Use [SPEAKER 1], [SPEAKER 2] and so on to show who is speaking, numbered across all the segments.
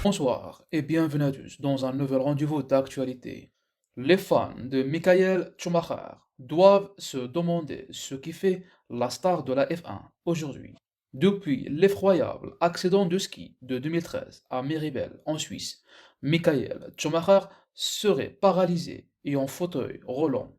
[SPEAKER 1] Bonsoir et bienvenue à tous dans un nouvel rendez-vous d'actualité. Les fans de Michael Schumacher doivent se demander ce qui fait la star de la F1 aujourd'hui. Depuis l'effroyable accident de ski de 2013 à Miribel en Suisse, Michael Schumacher serait paralysé et en fauteuil roulant.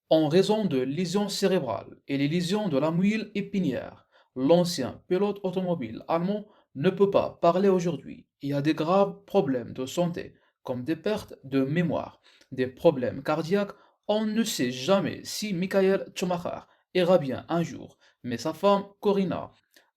[SPEAKER 1] En raison de lésions cérébrales et les lésions de la moelle épinière, l'ancien pilote automobile allemand ne peut pas parler aujourd'hui et a des graves problèmes de santé, comme des pertes de mémoire, des problèmes cardiaques. On ne sait jamais si Michael Schumacher ira bien un jour, mais sa femme Corinna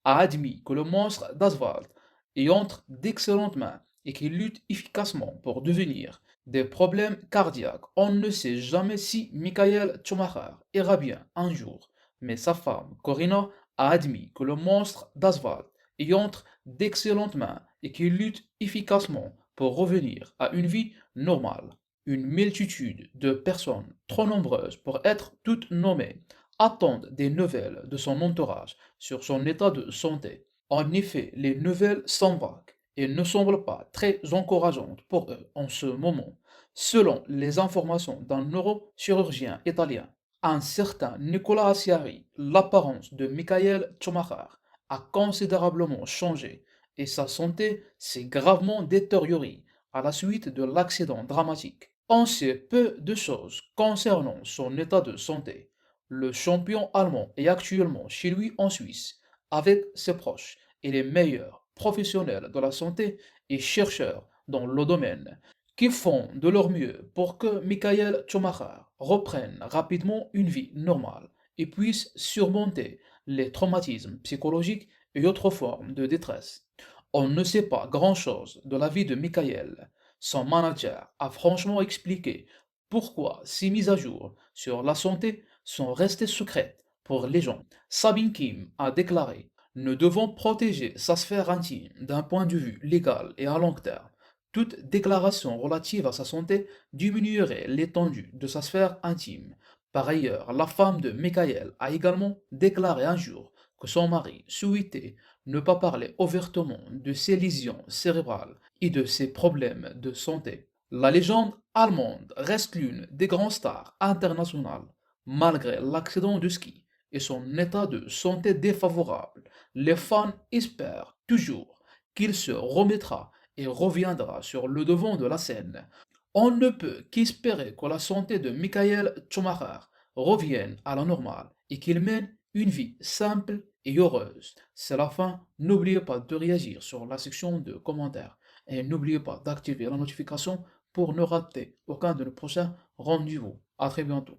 [SPEAKER 1] a admis que le monstre d'Asphalt est entre d'excellentes mains et qu'il lutte efficacement pour devenir des problèmes cardiaques. On ne sait jamais si Michael Schumacher ira bien un jour, mais sa femme, Corinna, a admis que le monstre d'Asphalt est entre d'excellentes mains et qu'il lutte efficacement pour revenir à une vie normale. Une multitude de personnes, trop nombreuses pour être toutes nommées, attendent des nouvelles de son entourage sur son état de santé. En effet, les nouvelles sont vagues et ne semblent pas très encourageantes pour eux en ce moment. Selon les informations d'un neurochirurgien italien, un certain Nicolas Aciari, l'apparence de Michael Schumacher a considérablement changé et sa santé s'est gravement détériorée à la suite de l'accident dramatique. On sait peu de choses concernant son état de santé. Le champion allemand est actuellement chez lui en Suisse avec ses proches et les meilleurs professionnels de la santé et chercheurs dans le domaine qui font de leur mieux pour que Michael Schumacher reprenne rapidement une vie normale et puisse surmonter les traumatismes psychologiques et autres formes de détresse. On ne sait pas grand-chose de la vie de Michael. Son manager a franchement expliqué pourquoi ces mises à jour sur la santé sont restées secrètes pour les gens. Sabine Kim a déclaré: nous devons protéger sa sphère intime d'un point de vue légal et à long terme. Toute déclaration relative à sa santé diminuerait l'étendue de sa sphère intime. Par ailleurs, la femme de Michael a également déclaré un jour que son mari souhaitait ne pas parler ouvertement de ses lésions cérébrales et de ses problèmes de santé. La légende allemande reste l'une des grandes stars internationales, malgré l'accident de ski et son état de santé défavorable. Les fans espèrent toujours qu'il se remettra et reviendra sur le devant de la scène. On ne peut qu'espérer que la santé de Michael Schumacher revienne à la normale et qu'il mène une vie simple et heureuse. C'est la fin. N'oubliez pas de réagir sur la section de commentaires et n'oubliez pas d'activer la notification pour ne rater aucun de nos prochains rendez-vous. À très bientôt.